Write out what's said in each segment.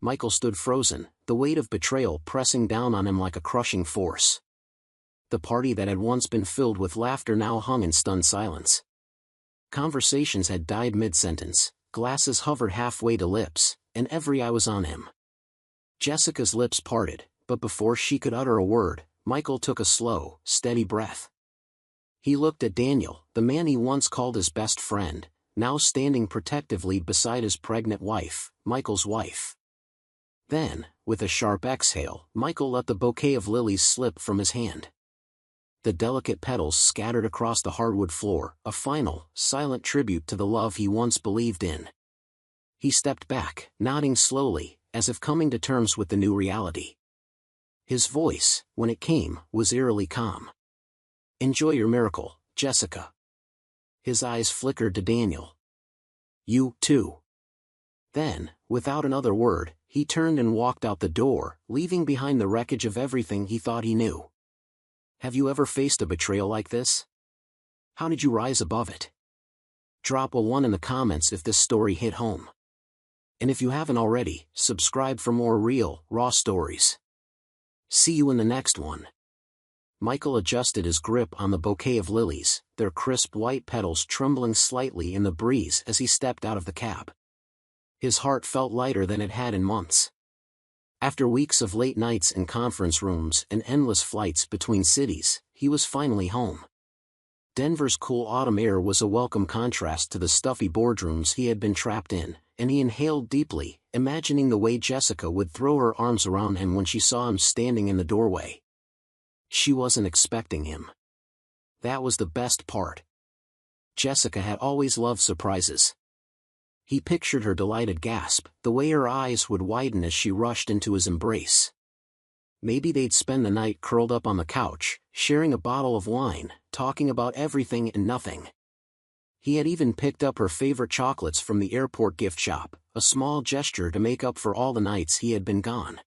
Michael stood frozen, the weight of betrayal pressing down on him like a crushing force. The party that had once been filled with laughter now hung in stunned silence. Conversations had died mid-sentence, glasses hovered halfway to lips, and every eye was on him. Jessica's lips parted, but before she could utter a word, Michael took a slow, steady breath. He looked at Daniel, the man he once called his best friend, now standing protectively beside his pregnant wife, Michael's wife. Then, with a sharp exhale, Michael let the bouquet of lilies slip from his hand. The delicate petals scattered across the hardwood floor, a final, silent tribute to the love he once believed in. He stepped back, nodding slowly, as if coming to terms with the new reality. His voice, when it came, was eerily calm. "Enjoy your miracle, Jessica." His eyes flickered to Daniel. "You, too." Then, without another word, he turned and walked out the door, leaving behind the wreckage of everything he thought he knew. Have you ever faced a betrayal like this? How did you rise above it? Drop a 1 in the comments if this story hit home. And if you haven't already, subscribe for more real, raw stories. See you in the next one. Michael adjusted his grip on the bouquet of lilies, their crisp white petals trembling slightly in the breeze as he stepped out of the cab. His heart felt lighter than it had in months. After weeks of late nights in conference rooms and endless flights between cities, he was finally home. Denver's cool autumn air was a welcome contrast to the stuffy boardrooms he had been trapped in, and he inhaled deeply, imagining the way Jessica would throw her arms around him when she saw him standing in the doorway. She wasn't expecting him. That was the best part. Jessica had always loved surprises. He pictured her delighted gasp, the way her eyes would widen as she rushed into his embrace. Maybe they'd spend the night curled up on the couch, sharing a bottle of wine, talking about everything and nothing. He had even picked up her favorite chocolates from the airport gift shop, a small gesture to make up for all the nights he had been gone.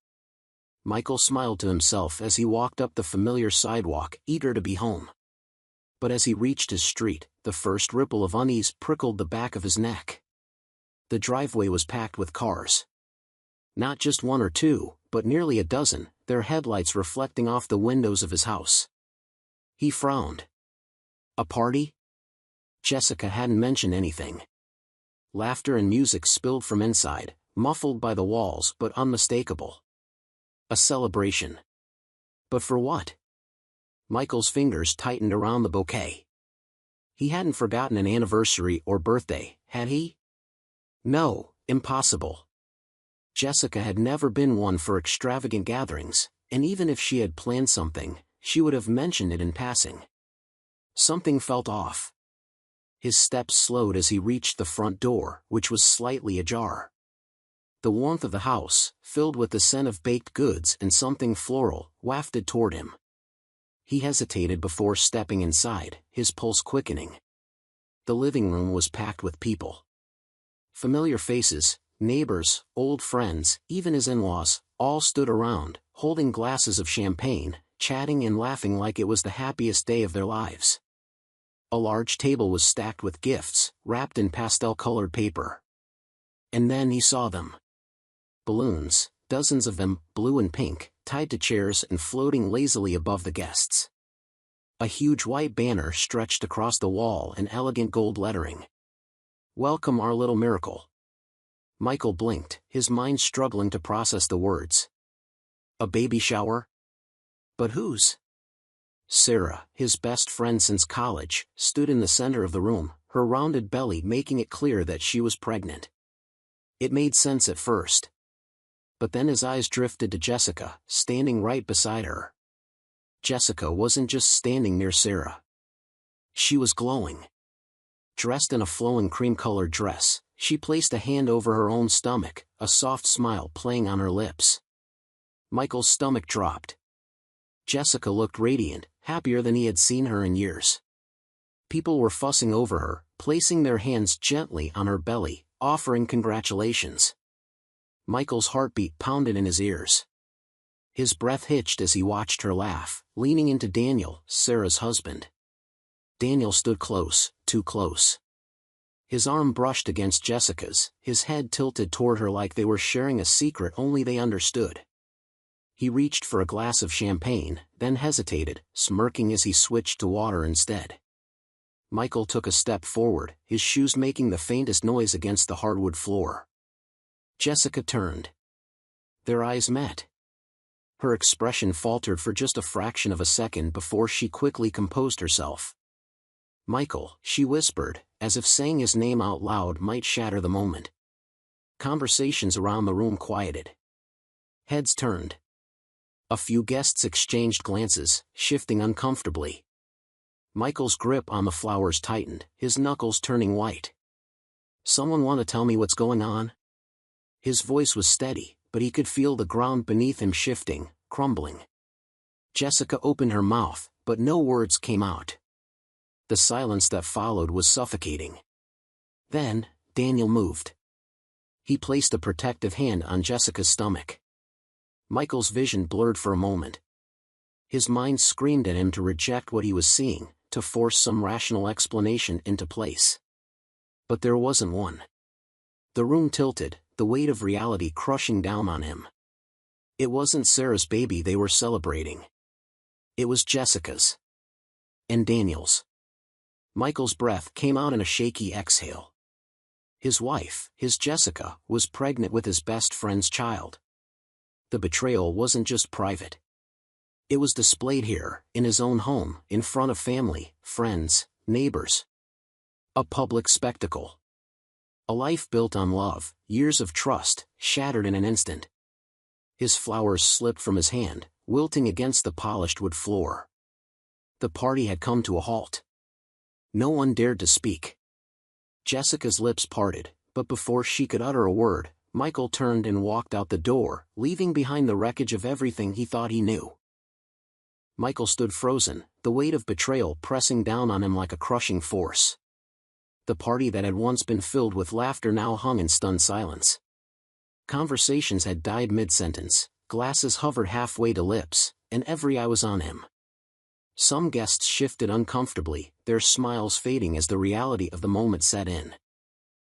Michael smiled to himself as he walked up the familiar sidewalk, eager to be home. But as he reached his street, the first ripple of unease prickled the back of his neck. The driveway was packed with cars. Not just 1 or 2, but nearly a dozen, their headlights reflecting off the windows of his house. He frowned. A party? Jessica hadn't mentioned anything. Laughter and music spilled from inside, muffled by the walls but unmistakable. A celebration. But for what? Michael's fingers tightened around the bouquet. He hadn't forgotten an anniversary or birthday, had he? No, impossible. Jessica had never been one for extravagant gatherings, and even if she had planned something, she would have mentioned it in passing. Something felt off. His steps slowed as he reached the front door, which was slightly ajar. The warmth of the house, filled with the scent of baked goods and something floral, wafted toward him. He hesitated before stepping inside, his pulse quickening. The living room was packed with people. Familiar faces, neighbors, old friends, even his in-laws, all stood around, holding glasses of champagne, chatting and laughing like it was the happiest day of their lives. A large table was stacked with gifts, wrapped in pastel-colored paper. And then he saw them. Balloons, dozens of them, blue and pink, tied to chairs and floating lazily above the guests. A huge white banner stretched across the wall in elegant gold lettering. "Welcome our little miracle." Michael blinked, his mind struggling to process the words. A baby shower? But whose? Sarah, his best friend since college, stood in the center of the room, her rounded belly making it clear that she was pregnant. It made sense at first. But then his eyes drifted to Jessica, standing right beside her. Jessica wasn't just standing near Sarah. She was glowing. Dressed in a flowing cream-colored dress, she placed a hand over her own stomach, a soft smile playing on her lips. Michael's stomach dropped. Jessica looked radiant, happier than he had seen her in years. People were fussing over her, placing their hands gently on her belly, offering congratulations. Michael's heartbeat pounded in his ears. His breath hitched as he watched her laugh, leaning into Daniel, Sarah's husband. Daniel stood close, too close. His arm brushed against Jessica's, his head tilted toward her like they were sharing a secret only they understood. He reached for a glass of champagne, then hesitated, smirking as he switched to water instead. Michael took a step forward, his shoes making the faintest noise against the hardwood floor. Jessica turned. Their eyes met. Her expression faltered for just a fraction of a second before she quickly composed herself. "Michael," she whispered, as if saying his name out loud might shatter the moment. Conversations around the room quieted. Heads turned. A few guests exchanged glances, shifting uncomfortably. Michael's grip on the flowers tightened, his knuckles turning white. "Someone want to tell me what's going on?" His voice was steady, but he could feel the ground beneath him shifting, crumbling. Jessica opened her mouth, but no words came out. The silence that followed was suffocating. Then, Daniel moved. He placed a protective hand on Jessica's stomach. Michael's vision blurred for a moment. His mind screamed at him to reject what he was seeing, to force some rational explanation into place. But there wasn't one. The room tilted, the weight of reality crushing down on him. It wasn't Sarah's baby they were celebrating. It was Jessica's. And Daniel's. Michael's breath came out in a shaky exhale. His wife, his Jessica, was pregnant with his best friend's child. The betrayal wasn't just private. It was displayed here, in his own home, in front of family, friends, neighbors. A public spectacle. A life built on love, years of trust, shattered in an instant. His flowers slipped from his hand, wilting against the polished wood floor. The party had come to a halt. No one dared to speak. Jessica's lips parted, but before she could utter a word, Michael turned and walked out the door, leaving behind the wreckage of everything he thought he knew. Michael stood frozen, the weight of betrayal pressing down on him like a crushing force. The party that had once been filled with laughter now hung in stunned silence. Conversations had died mid-sentence, glasses hovered halfway to lips, and every eye was on him. Some guests shifted uncomfortably, their smiles fading as the reality of the moment set in.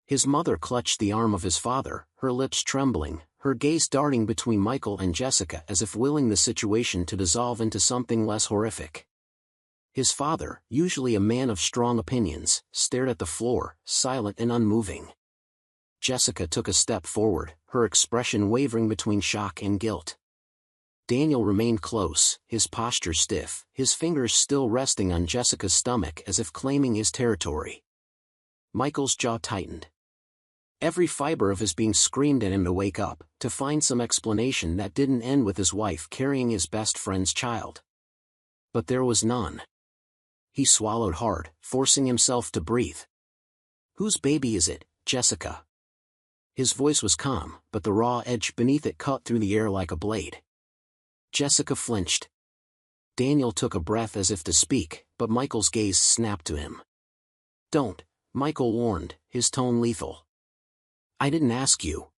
His mother clutched the arm of his father, her lips trembling, her gaze darting between Michael and Jessica as if willing the situation to dissolve into something less horrific. His father, usually a man of strong opinions, stared at the floor, silent and unmoving. Jessica took a step forward, her expression wavering between shock and guilt. Daniel remained close, his posture stiff, his fingers still resting on Jessica's stomach as if claiming his territory. Michael's jaw tightened. Every fiber of his being screamed at him to wake up, to find some explanation that didn't end with his wife carrying his best friend's child. But there was none. He swallowed hard, forcing himself to breathe. "Whose baby is it, Jessica?" His voice was calm, but the raw edge beneath it cut through the air like a blade. Jessica flinched. Daniel took a breath as if to speak, but Michael's gaze snapped to him. "Don't," Michael warned, his tone lethal. "I didn't ask you."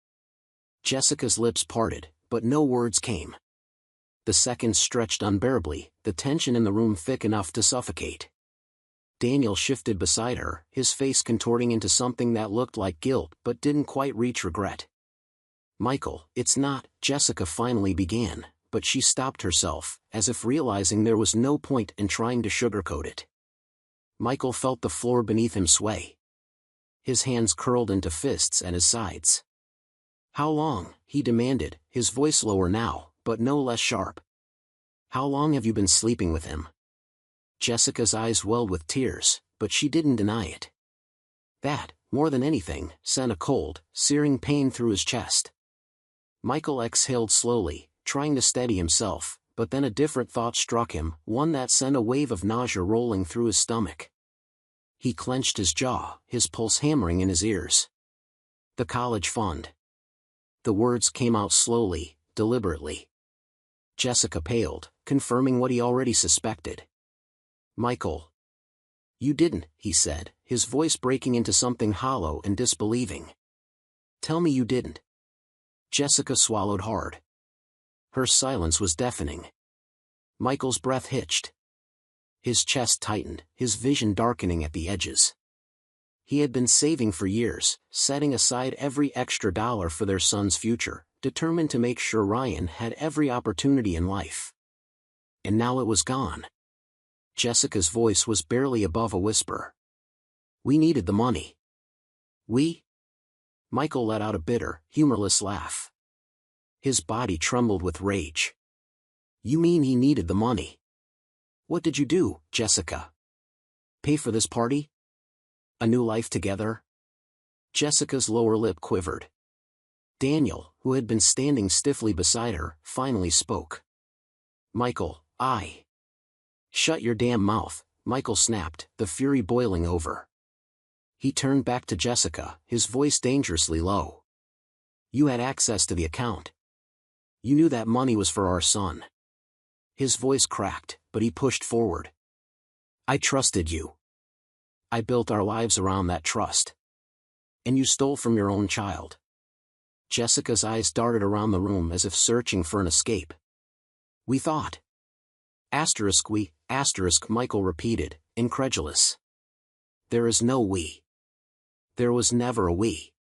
Jessica's lips parted, but no words came. The seconds stretched unbearably, the tension in the room thick enough to suffocate. Daniel shifted beside her, his face contorting into something that looked like guilt but didn't quite reach regret. "Michael, it's not," Jessica finally began, but she stopped herself, as if realizing there was no point in trying to sugarcoat it. Michael felt the floor beneath him sway. His hands curled into fists at his sides. "How long?" he demanded, his voice lower now, but no less sharp. "How long have you been sleeping with him?" Jessica's eyes welled with tears, but she didn't deny it. That, more than anything, sent a cold, searing pain through his chest. Michael exhaled slowly, trying to steady himself, but then a different thought struck him, one that sent a wave of nausea rolling through his stomach. He clenched his jaw, his pulse hammering in his ears. "The college fund." The words came out slowly, deliberately. Jessica paled, confirming what he already suspected. "Michael." "You didn't," he said, his voice breaking into something hollow and disbelieving. "Tell me you didn't." Jessica swallowed hard. Her silence was deafening. Michael's breath hitched. His chest tightened, his vision darkening at the edges. He had been saving for years, setting aside every extra dollar for their son's future, determined to make sure Ryan had every opportunity in life. And now it was gone. Jessica's voice was barely above a whisper. We needed the money. We? Michael let out a bitter, humorless laugh. His body trembled with rage. You mean he needed the money? What did you do, Jessica? Pay for this party? A new life together? Jessica's lower lip quivered. Daniel, who had been standing stiffly beside her, finally spoke. Michael, I. Shut your damn mouth, Michael snapped, the fury boiling over. He turned back to Jessica, his voice dangerously low. You had access to the account. You knew that money was for our son. His voice cracked, but he pushed forward. I trusted you. I built our lives around that trust. And you stole from your own child. Jessica's eyes darted around the room as if searching for an escape. We thought. Michael repeated, incredulous. There is no we. There was never a we.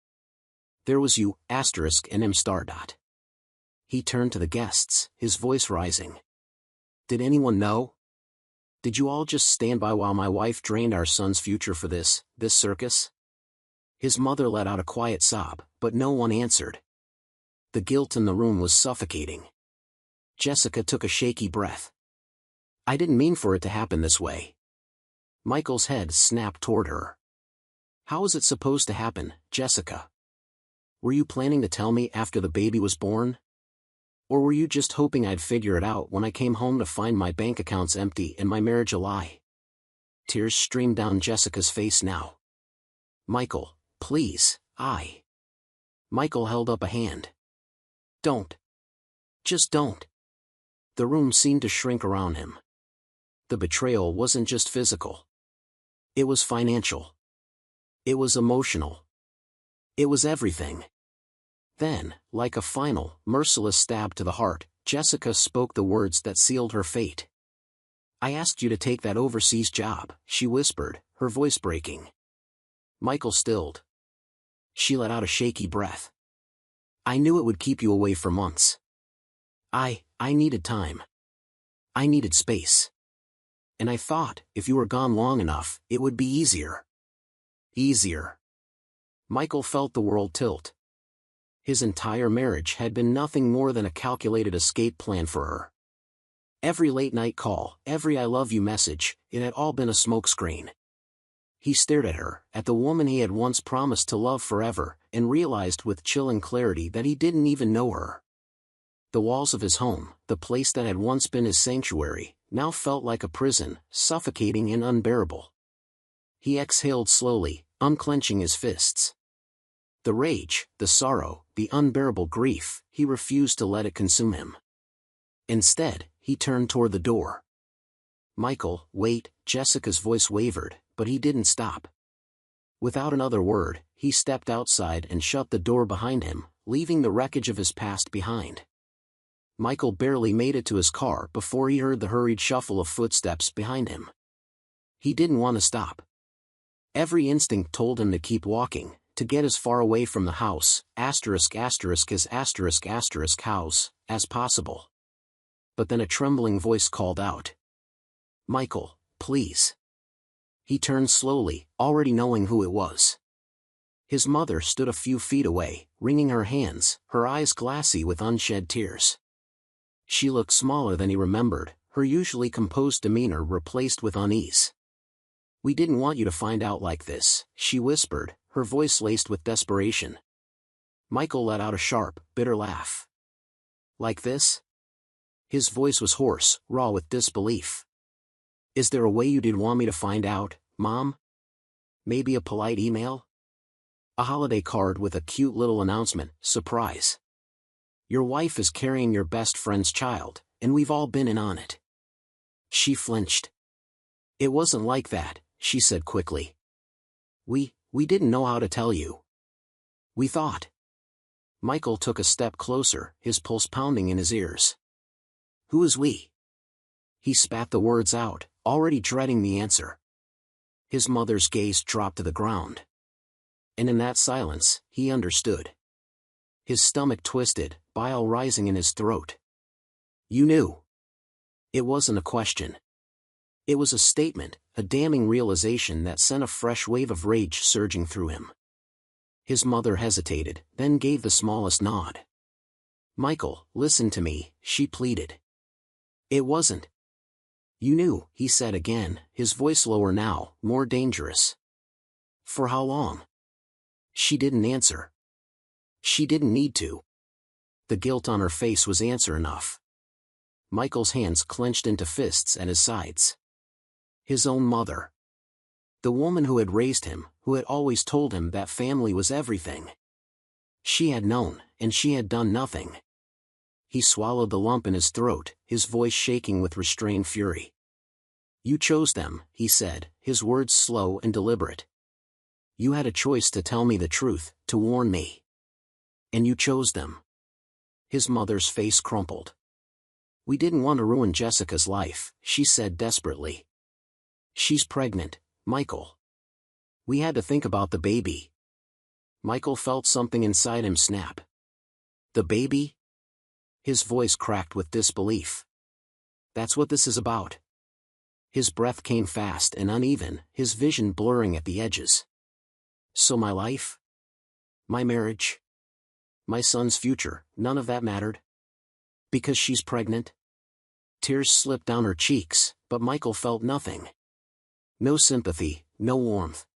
There was you, and him. He turned to the guests, his voice rising. Did anyone know? Did you all just stand by while my wife drained our son's future for this circus? His mother let out a quiet sob, but no one answered. The guilt in the room was suffocating. Jessica took a shaky breath. I didn't mean for it to happen this way. Michael's head snapped toward her. How was it supposed to happen, Jessica? Were you planning to tell me after the baby was born? Or were you just hoping I'd figure it out when I came home to find my bank accounts empty and my marriage a lie? Tears streamed down Jessica's face now. Michael, please, Michael held up a hand. Don't. Just don't. The room seemed to shrink around him. The betrayal wasn't just physical. It was financial. It was emotional. It was everything. Then, like a final, merciless stab to the heart, Jessica spoke the words that sealed her fate. I asked you to take that overseas job, she whispered, her voice breaking. Michael stilled. She let out a shaky breath. I knew it would keep you away for months. I needed time. I needed space. And I thought, if you were gone long enough, it would be easier. Easier. Michael felt the world tilt. His entire marriage had been nothing more than a calculated escape plan for her. Every late-night call, every I love you message, it had all been a smokescreen. He stared at her, at the woman he had once promised to love forever, and realized with chilling clarity that he didn't even know her. The walls of his home, the place that had once been his sanctuary, now felt like a prison, suffocating and unbearable. He exhaled slowly, unclenching his fists. The rage, the sorrow, the unbearable grief, he refused to let it consume him. Instead, he turned toward the door. Michael, wait, Jessica's voice wavered, but he didn't stop. Without another word, he stepped outside and shut the door behind him, leaving the wreckage of his past behind. Michael barely made it to his car before he heard the hurried shuffle of footsteps behind him. He didn't want to stop. Every instinct told him to keep walking, to get as far away from the house, house, as possible. But then a trembling voice called out. Michael, please. He turned slowly, already knowing who it was. His mother stood a few feet away, wringing her hands, her eyes glassy with unshed tears. She looked smaller than he remembered, her usually composed demeanor replaced with unease. We didn't want you to find out like this, she whispered, her voice laced with desperation. Michael let out a sharp, bitter laugh. Like this? His voice was hoarse, raw with disbelief. Is there a way you did want me to find out, Mom? Maybe a polite email? A holiday card with a cute little announcement, surprise. Your wife is carrying your best friend's child, and we've all been in on it. She flinched. It wasn't like that, she said quickly. We didn't know how to tell you. We thought. Michael took a step closer, his pulse pounding in his ears. Who is we? He spat the words out, already dreading the answer. His mother's gaze dropped to the ground. And in that silence, he understood. His stomach twisted, bile rising in his throat. You knew. It wasn't a question. It was a statement, a damning realization that sent a fresh wave of rage surging through him. His mother hesitated, then gave the smallest nod. Michael, listen to me, she pleaded. It wasn't. You knew, he said again, his voice lower now, more dangerous. For how long? She didn't answer. She didn't need to. The guilt on her face was answer enough. Michael's hands clenched into fists at his sides. His own mother. The woman who had raised him, who had always told him that family was everything. She had known, and she had done nothing. He swallowed the lump in his throat, his voice shaking with restrained fury. You chose them, he said, his words slow and deliberate. You had a choice to tell me the truth, to warn me. And you chose them. His mother's face crumpled. We didn't want to ruin Jessica's life, she said desperately. She's pregnant, Michael. We had to think about the baby. Michael felt something inside him snap. The baby? His voice cracked with disbelief. That's what this is about. His breath came fast and uneven, his vision blurring at the edges. So my life? My marriage? My son's future, none of that mattered? Because she's pregnant? Tears slipped down her cheeks, but Michael felt nothing. No sympathy, no warmth.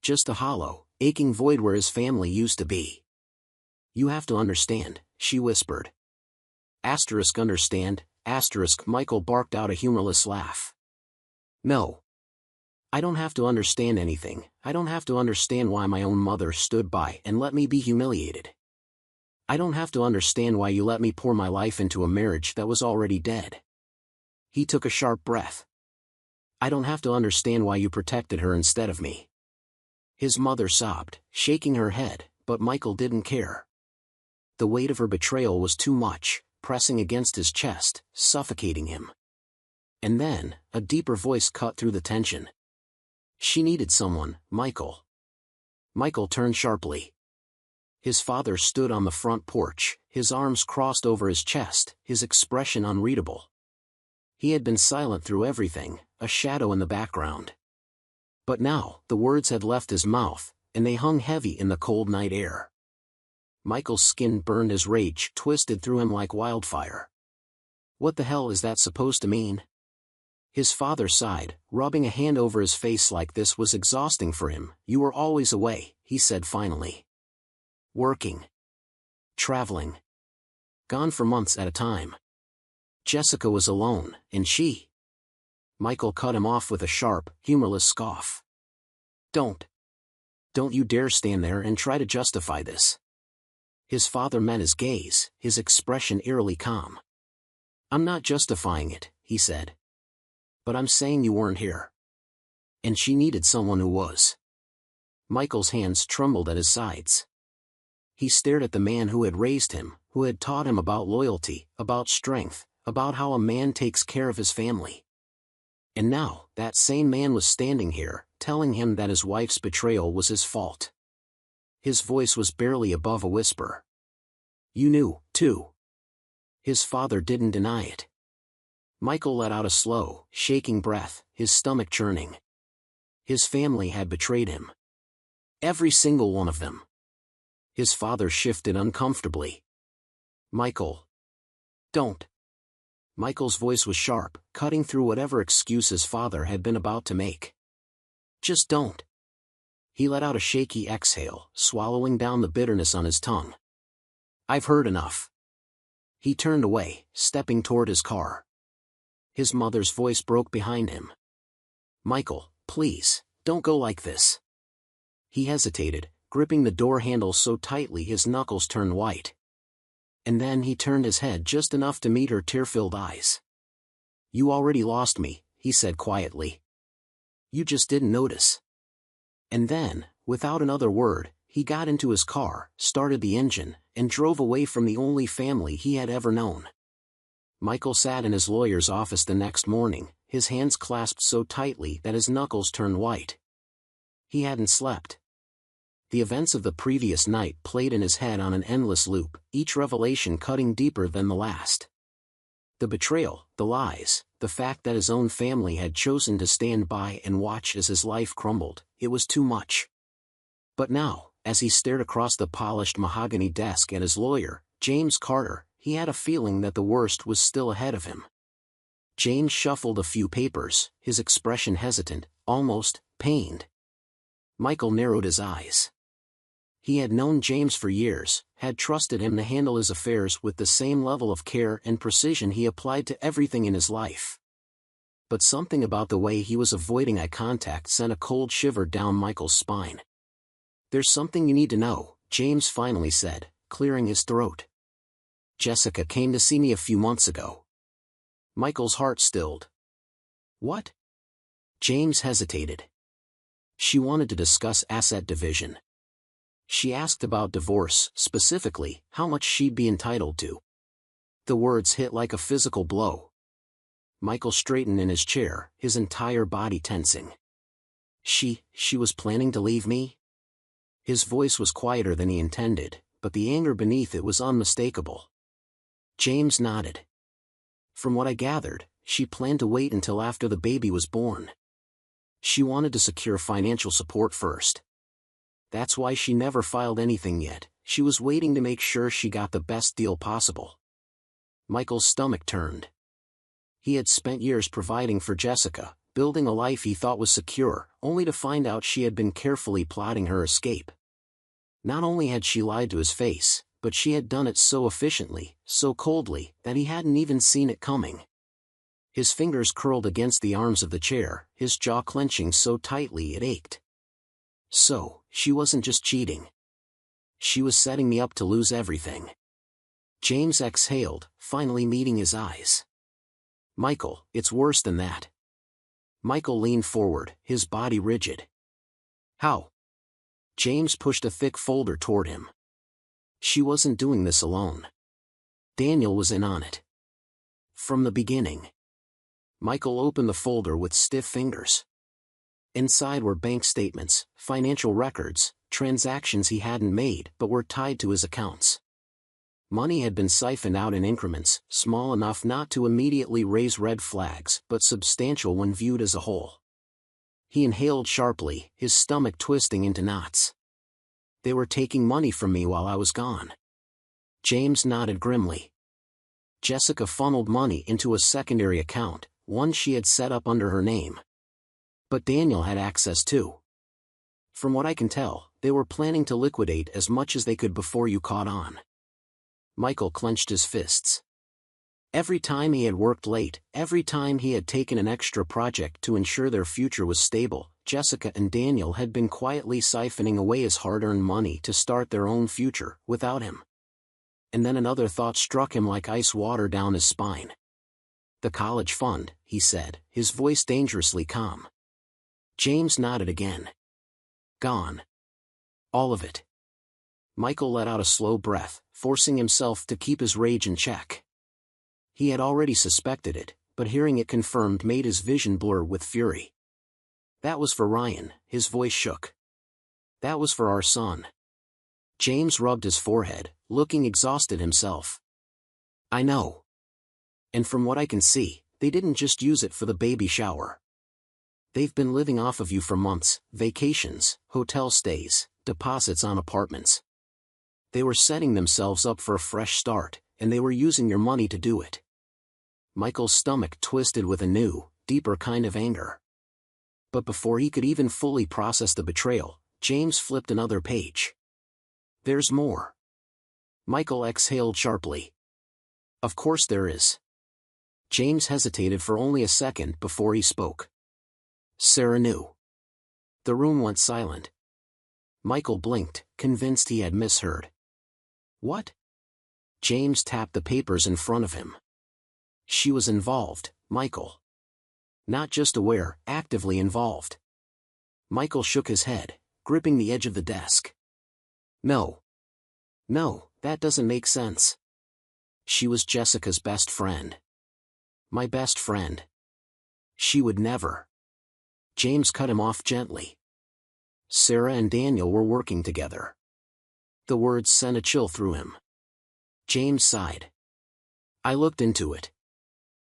Just a hollow, aching void where his family used to be. You have to understand, she whispered. Understand, Michael barked out a humorless laugh. No. I don't have to understand anything, I don't have to understand why my own mother stood by and let me be humiliated. I don't have to understand why you let me pour my life into a marriage that was already dead. He took a sharp breath. I don't have to understand why you protected her instead of me. His mother sobbed, shaking her head, but Michael didn't care. The weight of her betrayal was too much, pressing against his chest, suffocating him. And then, a deeper voice cut through the tension. She needed someone, Michael. Michael turned sharply. His father stood on the front porch, his arms crossed over his chest, his expression unreadable. He had been silent through everything, a shadow in the background. But now, the words had left his mouth, and they hung heavy in the cold night air. Michael's skin burned as rage twisted through him like wildfire. What the hell is that supposed to mean? His father sighed, rubbing a hand over his face like this was exhausting for him. You were always away, he said finally. Working. Traveling. Gone for months at a time. Jessica was alone, and she... Michael cut him off with a sharp, humorless scoff. Don't you dare stand there and try to justify this. His father met his gaze, his expression eerily calm. I'm not justifying it, he said. But I'm saying you weren't here. And she needed someone who was. Michael's hands trembled at his sides. He stared at the man who had raised him, who had taught him about loyalty, about strength, about how a man takes care of his family. And now, that same man was standing here, telling him that his wife's betrayal was his fault. His voice was barely above a whisper. You knew, too. His father didn't deny it. Michael let out a slow, shaking breath, his stomach churning. His family had betrayed him. Every single one of them. His father shifted uncomfortably. Michael. Don't. Michael's voice was sharp, cutting through whatever excuse his father had been about to make. Just don't. He let out a shaky exhale, swallowing down the bitterness on his tongue. I've heard enough. He turned away, stepping toward his car. His mother's voice broke behind him. Michael, please, don't go like this. He hesitated, gripping the door handle so tightly his knuckles turned white. And then he turned his head just enough to meet her tear-filled eyes. You already lost me, he said quietly. You just didn't notice. And then, without another word, he got into his car, started the engine, and drove away from the only family he had ever known. Michael sat in his lawyer's office the next morning, his hands clasped so tightly that his knuckles turned white. He hadn't slept. The events of the previous night played in his head on an endless loop, each revelation cutting deeper than the last. The betrayal, the lies, the fact that his own family had chosen to stand by and watch as his life crumbled, it was too much. But now, as he stared across the polished mahogany desk at his lawyer, James Carter, he had a feeling that the worst was still ahead of him. James shuffled a few papers, his expression hesitant, almost pained. Michael narrowed his eyes. He had known James for years, had trusted him to handle his affairs with the same level of care and precision he applied to everything in his life. But something about the way he was avoiding eye contact sent a cold shiver down Michael's spine. "There's something you need to know," James finally said, clearing his throat. "Jessica came to see me a few months ago." Michael's heart stilled. "What?" James hesitated. "She wanted to discuss asset division. She asked about divorce, specifically, how much she'd be entitled to." The words hit like a physical blow. Michael straightened in his chair, his entire body tensing. She was planning to leave me?" His voice was quieter than he intended, but the anger beneath it was unmistakable. James nodded. "From what I gathered, she planned to wait until after the baby was born. She wanted to secure financial support first. That's why she never filed anything yet. She was waiting to make sure she got the best deal possible." Michael's stomach turned. He had spent years providing for Jessica, building a life he thought was secure, only to find out she had been carefully plotting her escape. Not only had she lied to his face, but she had done it so efficiently, so coldly, that he hadn't even seen it coming. His fingers curled against the arms of the chair, his jaw clenching so tightly it ached. So, she wasn't just cheating. She was setting me up to lose everything. James exhaled, finally meeting his eyes. "Michael, it's worse than that." Michael leaned forward, his body rigid. "How?" James pushed a thick folder toward him. "She wasn't doing this alone. Daniel was in on it. From the beginning." Michael opened the folder with stiff fingers. Inside were bank statements, financial records, transactions he hadn't made but were tied to his accounts. Money had been siphoned out in increments, small enough not to immediately raise red flags but substantial when viewed as a whole. He inhaled sharply, his stomach twisting into knots. "They were taking money from me while I was gone." James nodded grimly. Jessica funneled money into a secondary account, one she had set up under her name. But Daniel had access too. "From what I can tell, they were planning to liquidate as much as they could before you caught on." Michael clenched his fists. Every time he had worked late, every time he had taken an extra project to ensure their future was stable, Jessica and Daniel had been quietly siphoning away his hard-earned money to start their own future, without him. And then another thought struck him like ice water down his spine. "The college fund," he said, his voice dangerously calm. James nodded again. "Gone. All of it." Michael let out a slow breath, forcing himself to keep his rage in check. He had already suspected it, but hearing it confirmed made his vision blur with fury. "That was for Ryan," his voice shook. "That was for our son." James rubbed his forehead, looking exhausted himself. "I know. And from what I can see, they didn't just use it for the baby shower. They've been living off of you for months, vacations, hotel stays, deposits on apartments. They were setting themselves up for a fresh start, and they were using your money to do it." Michael's stomach twisted with a new, deeper kind of anger. But before he could even fully process the betrayal, James flipped another page. "There's more." Michael exhaled sharply. "Of course there is." James hesitated for only a second before he spoke. "Sarah knew." The room went silent. Michael blinked, convinced he had misheard. "What?" James tapped the papers in front of him. "She was involved, Michael. Not just aware, actively involved." Michael shook his head, gripping the edge of the desk. No, that doesn't make sense. She was Jessica's best friend. My best friend. She would never." James cut him off gently. Sarah and Daniel were working together. The words sent a chill through him. James sighed. I looked into it.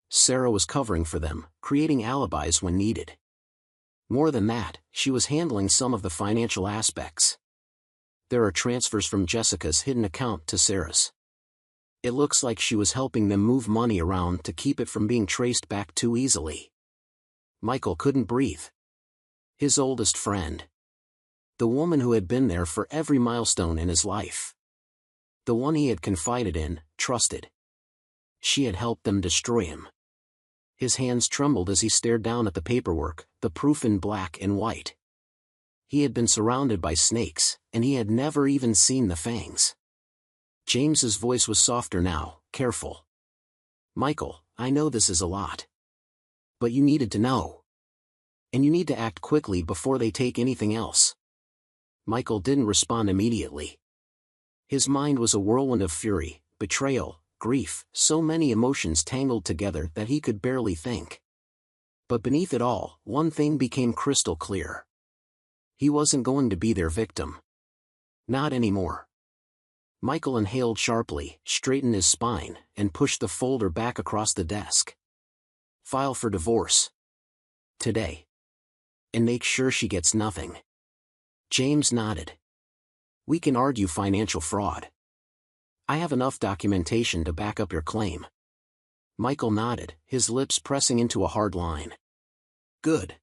Sarah was covering for them, creating alibis when needed. More than that, she was handling some of the financial aspects. There are transfers from Jessica's hidden account to Sarah's. It looks like she was helping them move money around to keep it from being traced back too easily. Michael couldn't breathe. His oldest friend. The woman who had been there for every milestone in his life. The one he had confided in, trusted. She had helped them destroy him. His hands trembled as he stared down at the paperwork, the proof in black and white. He had been surrounded by snakes, and he had never even seen the fangs. James's voice was softer now, careful. Michael, I know this is a lot. But you needed to know. And you need to act quickly before they take anything else. Michael didn't respond immediately. His mind was a whirlwind of fury, betrayal, grief, so many emotions tangled together that he could barely think. But beneath it all, one thing became crystal clear. He wasn't going to be their victim. Not anymore. Michael inhaled sharply, straightened his spine, and pushed the folder back across the desk. File for divorce. Today. And make sure she gets nothing. James nodded. We can argue financial fraud. I have enough documentation to back up your claim. Michael nodded, his lips pressing into a hard line. Good.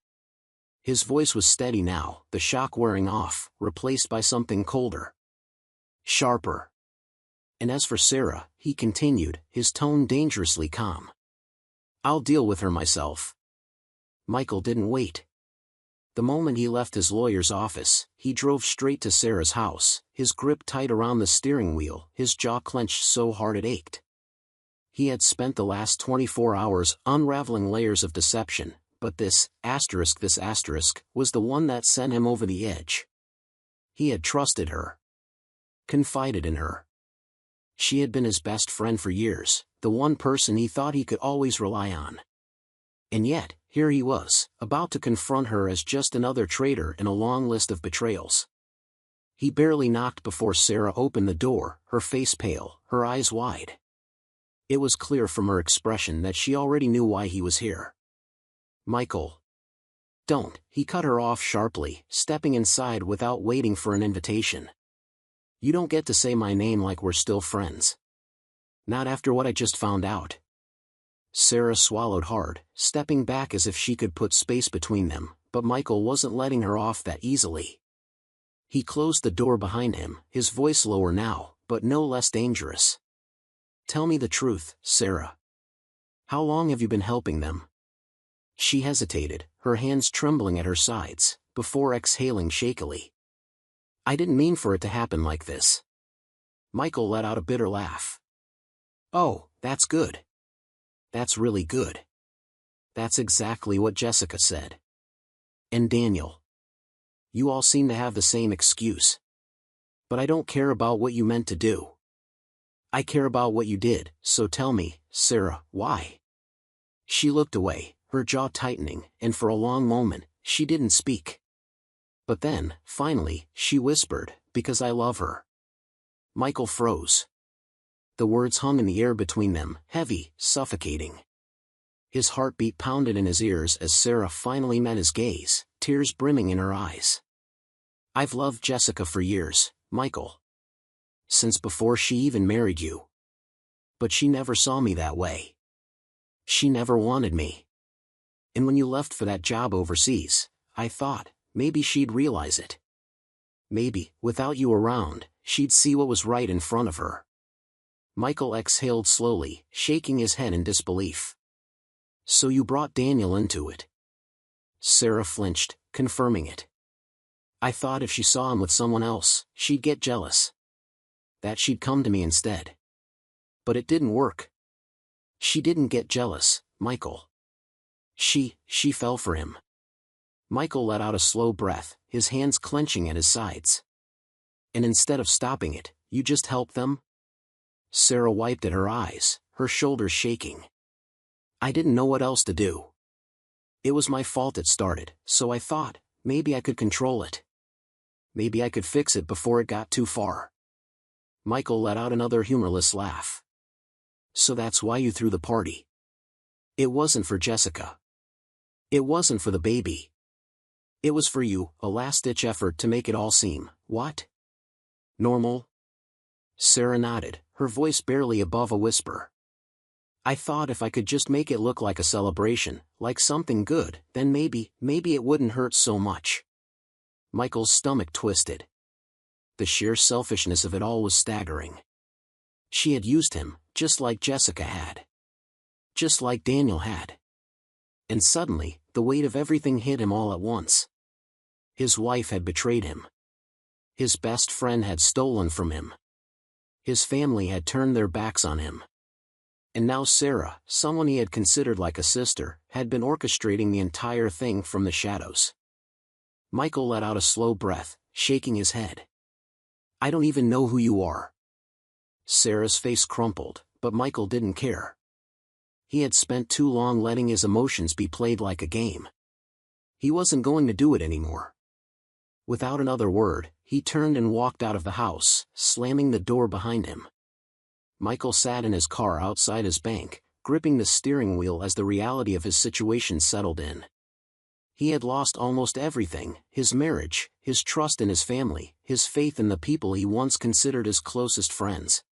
His voice was steady now, the shock wearing off, replaced by something colder. Sharper. And as for Sarah, he continued, his tone dangerously calm. I'll deal with her myself. Michael didn't wait. The moment he left his lawyer's office, he drove straight to Sarah's house, his grip tight around the steering wheel, his jaw clenched so hard it ached. He had spent the last 24 hours unraveling layers of deception, but this asterisk, was the one that sent him over the edge. He had trusted her. Confided in her. She had been his best friend for years, the one person he thought he could always rely on. And yet, here he was, about to confront her as just another traitor in a long list of betrayals. He barely knocked before Sarah opened the door, her face pale, her eyes wide. It was clear from her expression that she already knew why he was here. Michael. Don't, he cut her off sharply, stepping inside without waiting for an invitation. You don't get to say my name like we're still friends. Not after what I just found out. Sarah swallowed hard, stepping back as if she could put space between them, but Michael wasn't letting her off that easily. He closed the door behind him, his voice lower now, but no less dangerous. Tell me the truth, Sarah. How long have you been helping them? She hesitated, her hands trembling at her sides, before exhaling shakily. I didn't mean for it to happen like this. Michael let out a bitter laugh. Oh, that's good. That's really good. That's exactly what Jessica said. And Daniel. You all seem to have the same excuse. But I don't care about what you meant to do. I care about what you did, so tell me, Sarah, why? She looked away, her jaw tightening, and for a long moment, she didn't speak. But then, finally, she whispered, because I love her. Michael froze. The words hung in the air between them, heavy, suffocating. His heartbeat pounded in his ears as Sarah finally met his gaze, tears brimming in her eyes. I've loved Jessica for years, Michael. Since before she even married you. But she never saw me that way. She never wanted me. And when you left for that job overseas, I thought, maybe she'd realize it. Maybe, without you around, she'd see what was right in front of her. Michael exhaled slowly, shaking his head in disbelief. So you brought Daniel into it. Sarah flinched, confirming it. I thought if she saw him with someone else, she'd get jealous. That she'd come to me instead. But it didn't work. She didn't get jealous, Michael. She fell for him. Michael let out a slow breath, his hands clenching at his sides. And instead of stopping it, you just helped them? Sarah wiped at her eyes, her shoulders shaking. I didn't know what else to do. It was my fault it started, so I thought, maybe I could control it. maybe I could fix it before it got too far. Michael let out another humorless laugh. So that's why you threw the party. It wasn't for Jessica. It wasn't for the baby. It was for you, a last-ditch effort to make it all seem, what? Normal? Sarah nodded, her voice barely above a whisper. I thought if I could just make it look like a celebration, like something good, then maybe it wouldn't hurt so much. Michael's stomach twisted. The sheer selfishness of it all was staggering. She had used him, just like Jessica had. Just like Daniel had. And suddenly, the weight of everything hit him all at once. His wife had betrayed him. His best friend had stolen from him. His family had turned their backs on him. And now Sarah, someone he had considered like a sister, had been orchestrating the entire thing from the shadows. Michael let out a slow breath, shaking his head. I don't even know who you are. Sarah's face crumpled, but Michael didn't care. He had spent too long letting his emotions be played like a game. He wasn't going to do it anymore. Without another word, he turned and walked out of the house, slamming the door behind him. Michael sat in his car outside his bank, gripping the steering wheel as the reality of his situation settled in. He had lost almost everything, his marriage, his trust in his family, his faith in the people he once considered his closest friends.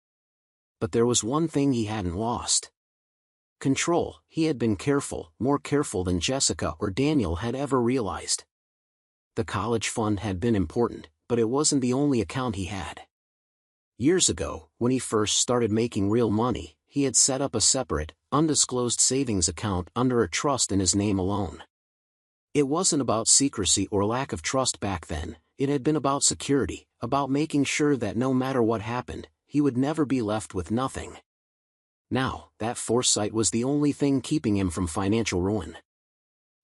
But there was one thing he hadn't lost. Control. He had been careful, more careful than Jessica or Daniel had ever realized. The college fund had been important, but it wasn't the only account he had. Years ago, when he first started making real money, he had set up a separate, undisclosed savings account under a trust in his name alone. It wasn't about secrecy or lack of trust back then, it had been about security, about making sure that no matter what happened, he would never be left with nothing. Now, that foresight was the only thing keeping him from financial ruin.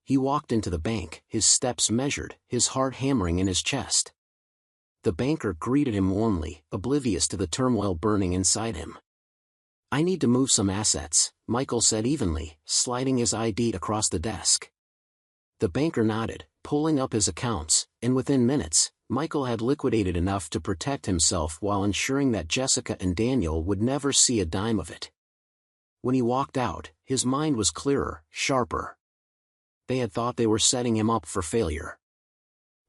He walked into the bank, his steps measured, his heart hammering in his chest. The banker greeted him warmly, oblivious to the turmoil burning inside him. I need to move some assets, Michael said evenly, sliding his ID across the desk. The banker nodded, pulling up his accounts, and within minutes, Michael had liquidated enough to protect himself while ensuring that Jessica and Daniel would never see a dime of it. When he walked out, his mind was clearer, sharper. They had thought they were setting him up for failure.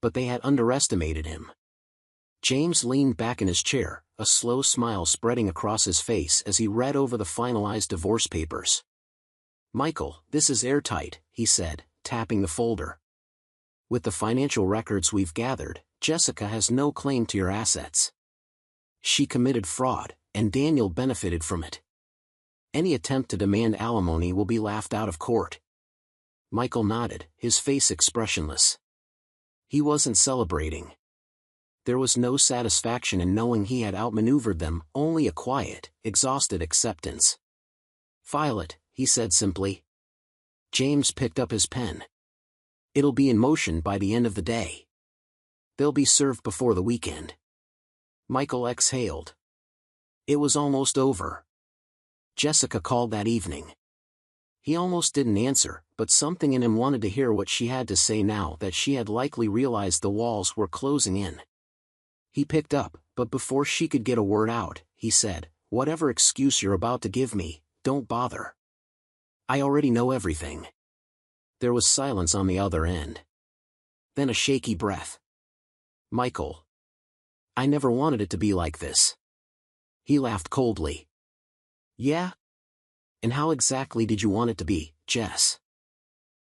But they had underestimated him. James leaned back in his chair, a slow smile spreading across his face as he read over the finalized divorce papers. Michael, this is airtight, he said, tapping the folder. With the financial records we've gathered, Jessica has no claim to your assets. She committed fraud, and Daniel benefited from it. Any attempt to demand alimony will be laughed out of court. Michael nodded, his face expressionless. He wasn't celebrating. There was no satisfaction in knowing he had outmaneuvered them, only a quiet, exhausted acceptance. File it, he said simply. James picked up his pen. It'll be in motion by the end of the day. They'll be served before the weekend. Michael exhaled. It was almost over. Jessica called that evening. He almost didn't answer, but something in him wanted to hear what she had to say now that she had likely realized the walls were closing in. He picked up, but before she could get a word out, he said, whatever excuse you're about to give me, don't bother. I already know everything. There was silence on the other end. Then a shaky breath. Michael. I never wanted it to be like this. He laughed coldly. Yeah? And how exactly did you want it to be, Jess?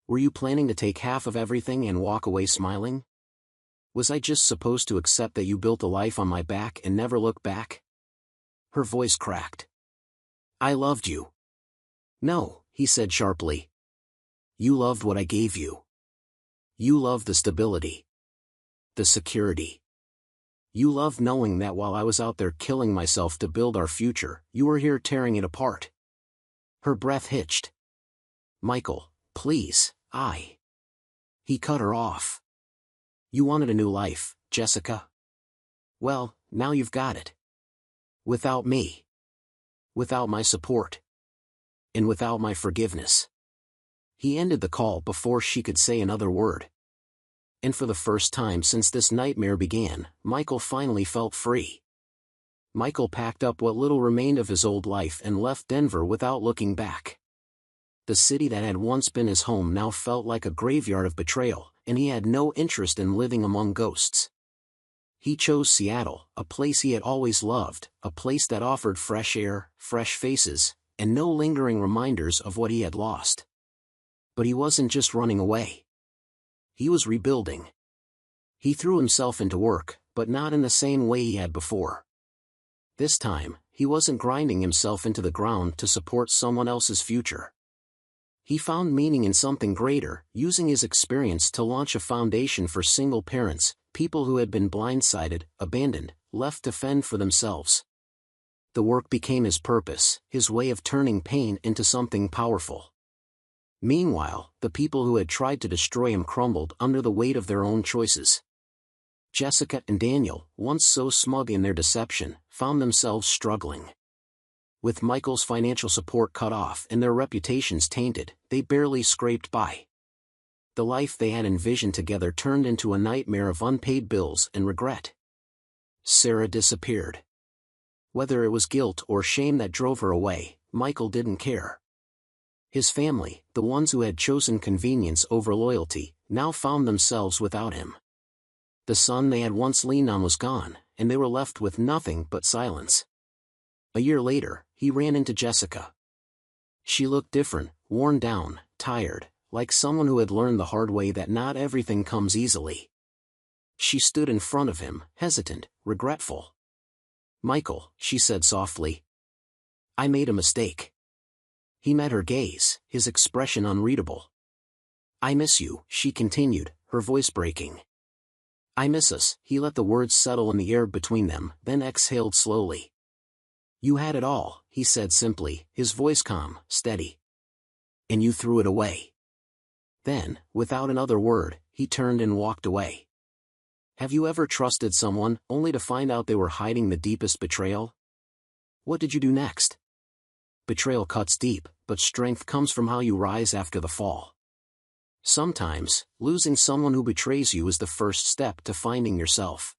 Were you planning to take half of everything and walk away smiling? Was I just supposed to accept that you built a life on my back and never look back? Her voice cracked. I loved you. No, he said sharply. You loved what I gave you. You loved the stability. The security. You loved knowing that while I was out there killing myself to build our future, you were here tearing it apart. Her breath hitched. Michael, please, He cut her off. You wanted a new life, Jessica. Well, now you've got it. Without me. Without my support. And without my forgiveness. He ended the call before she could say another word. And for the first time since this nightmare began, Michael finally felt free. Michael packed up what little remained of his old life and left Denver without looking back. The city that had once been his home now felt like a graveyard of betrayal, and he had no interest in living among ghosts. He chose Seattle, a place he had always loved, a place that offered fresh air, fresh faces, and no lingering reminders of what he had lost. But he wasn't just running away. He was rebuilding. He threw himself into work, but not in the same way he had before. This time, he wasn't grinding himself into the ground to support someone else's future. He found meaning in something greater, using his experience to launch a foundation for single parents, people who had been blindsided, abandoned, left to fend for themselves. The work became his purpose, his way of turning pain into something powerful. Meanwhile, the people who had tried to destroy him crumbled under the weight of their own choices. Jessica and Daniel, once so smug in their deception, found themselves struggling. With Michael's financial support cut off and their reputations tainted, they barely scraped by. The life they had envisioned together turned into a nightmare of unpaid bills and regret. Sarah disappeared. Whether it was guilt or shame that drove her away, Michael didn't care. His family, the ones who had chosen convenience over loyalty, now found themselves without him. The son they had once leaned on was gone, and they were left with nothing but silence. A year later, he ran into Jessica. She looked different, worn down, tired, like someone who had learned the hard way that not everything comes easily. She stood in front of him, hesitant, regretful. "Michael," she said softly. "I made a mistake." He met her gaze, his expression unreadable. "I miss you," she continued, her voice breaking. "I miss us." He let the words settle in the air between them, then exhaled slowly. "You had it all," he said simply, his voice calm, steady. "And you threw it away." Then, without another word, he turned and walked away. Have you ever trusted someone, only to find out they were hiding the deepest betrayal? What did you do next? Betrayal cuts deep, but strength comes from how you rise after the fall. Sometimes, losing someone who betrays you is the first step to finding yourself.